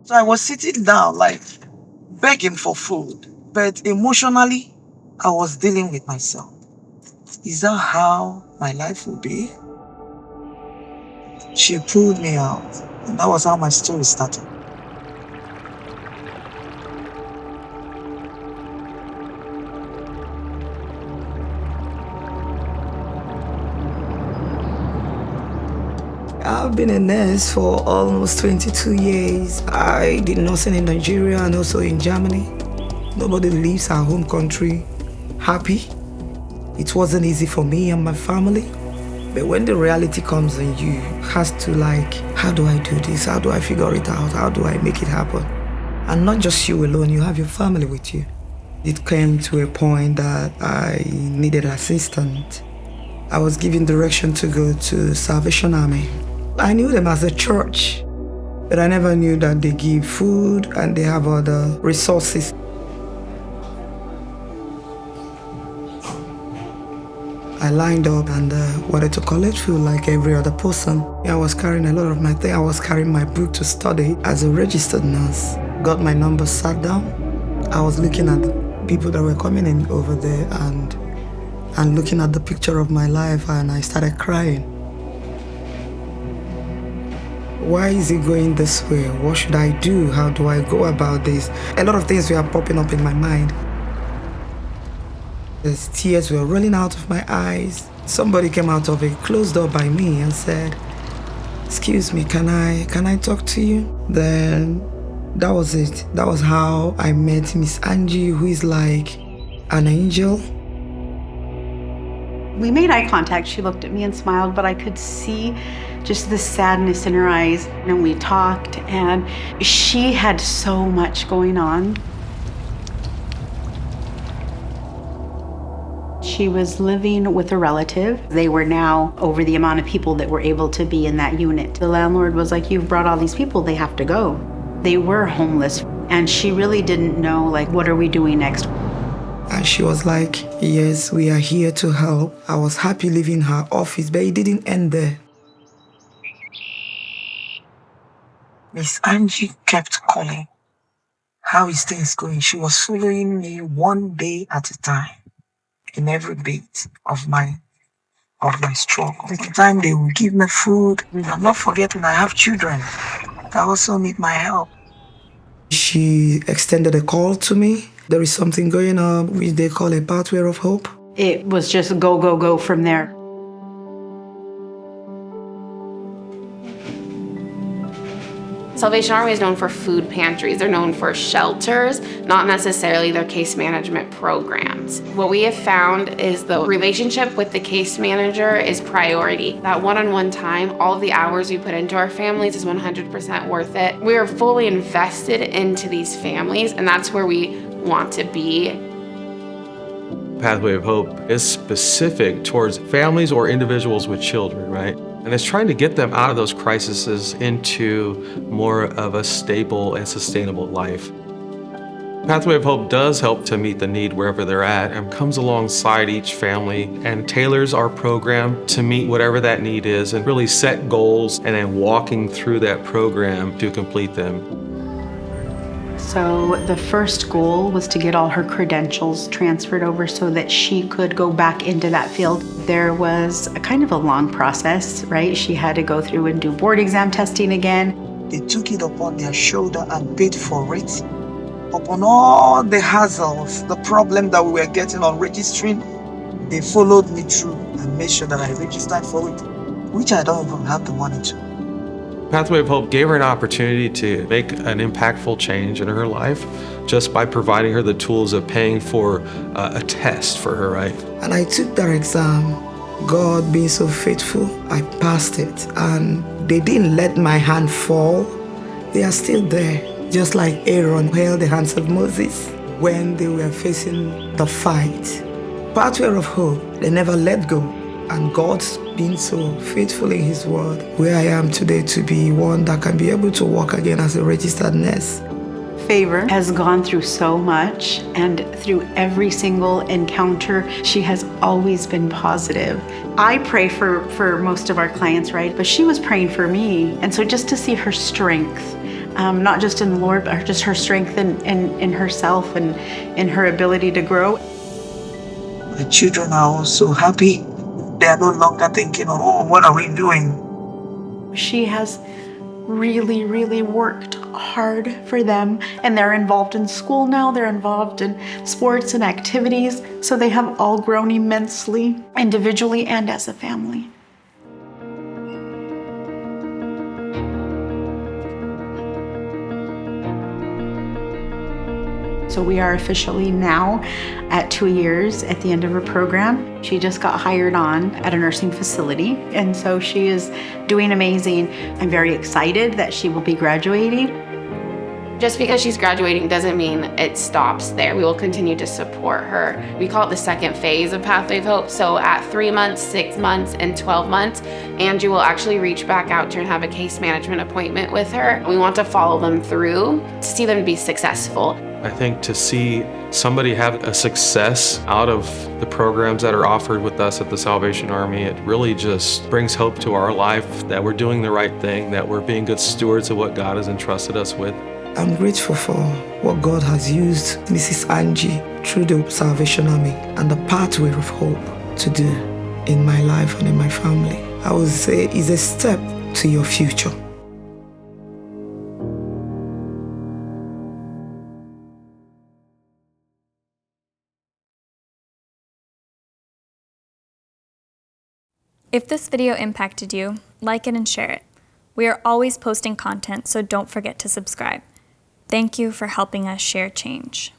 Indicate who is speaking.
Speaker 1: So I was sitting down, like begging for food, but emotionally, I was dealing with myself. Is that how my life will be? She pulled me out, and that was how my story started. I've been a nurse for almost 22 years. I did nursing in Nigeria and also in Germany. Nobody leaves our home country happy. It wasn't easy for me and my family. But when the reality comes and you has to how do I do this? How do I figure it out? How do I make it happen? And not just you alone, you have your family with you. It came to a point that I needed assistance. I was given direction to go to Salvation Army. I knew them as a church, but I never knew that they give food and they have other resources. I lined up and wanted to collect food like every other person. I was carrying a lot of my things. I was carrying my book to study as a registered nurse. Got my number, sat down. I was looking at the people that were coming in over there and looking at the picture of my life, and I started crying. Why is it going this way? What should I do? How do I go about this? A lot of things were popping up in my mind. The tears were rolling out of my eyes. Somebody came out of a closed door by me and said, "Excuse me, can I talk to you?" Then that was it. That was how I met Miss Angie, who is like an angel.
Speaker 2: We made eye contact. She looked at me and smiled, but I could see just the sadness in her eyes. And we talked, and she had so much going on. She was living with a relative. They were now over the amount of people that were able to be in that unit. The landlord was like, "You've brought all these people, they have to go." They were homeless, and she really didn't know, what are we doing next?
Speaker 1: And she was like, "Yes, we are here to help." I was happy leaving her office, but it didn't end there. Miss Angie kept calling. How is things going? She was following me one day at a time in every bit of my struggle. The time they will give me food. I'm not forgetting I have children that also need my help. She extended a call to me. There is something going on which they call a pathway of hope.
Speaker 2: It was just go, go, go from there.
Speaker 3: Salvation Army is known for food pantries. They're known for shelters, not necessarily their case management programs. What we have found is the relationship with the case manager is priority. That one-on-one time, all of the hours we put into our families is 100% worth it. We are fully invested into these families, and that's where we want to be.
Speaker 4: Pathway of Hope is specific towards families or individuals with children, right? And it's trying to get them out of those crises into more of a stable and sustainable life. Pathway of Hope does help to meet the need wherever they're at and comes alongside each family and tailors our program to meet whatever that need is and really set goals and then walking through that program to complete them.
Speaker 2: So the first goal was to get all her credentials transferred over so that she could go back into that field. There was a kind of a long process, right? She had to go through and do board exam testing again. They took it upon their shoulder and paid for it. Upon all the hassles, the problem that we were getting on registering, they followed me through and made sure that I registered for it, which I don't even have the money to.
Speaker 4: Pathway of Hope gave her an opportunity to make an impactful change in her life just by providing her the tools of paying for a test for her, right?
Speaker 1: And I took that exam. God being so faithful, I passed it. And they didn't let my hand fall. They are still there. Just like Aaron held the hands of Moses when they were facing the fight. Pathway of Hope, they never let go. And God's been so faithful in His word, where I am today to be one that can be able to walk again as a registered nurse.
Speaker 2: Favour has gone through so much, and through every single encounter, she has always been positive. I pray for most of our clients, right? But she was praying for me. And so just to see her strength not just in the Lord, but just her strength in herself and in her ability to grow.
Speaker 1: The children are also happy. They are no longer thinking, oh, what are we doing?
Speaker 2: She has really, really worked hard for them, and they're involved in school now. They're involved in sports and activities, so they have all grown immensely, individually and as a family. So we are officially now at 2 years at the end of her program. She just got hired on at a nursing facility, and so she is doing amazing. I'm very excited that she will be graduating.
Speaker 3: Just because she's graduating doesn't mean it stops there. We will continue to support her. We call it the second phase of Pathway of Hope. So at 3 months, 6 months, and 12 months, Angie will actually reach back out to her and have a case management appointment with her. We want to follow them through to see them be successful.
Speaker 4: I think to see somebody have a success out of the programs that are offered with us at the Salvation Army, it really just brings hope to our life that we're doing the right thing, that we're being good stewards of what God has entrusted us with.
Speaker 1: I'm grateful for what God has used Mrs. Angie through the Salvation Army and the Pathway of Hope to do in my life and in my family. I would say it's a step to your future.
Speaker 5: If this video impacted you, like it and share it. We are always posting content, so don't forget to subscribe. Thank you for helping us share change.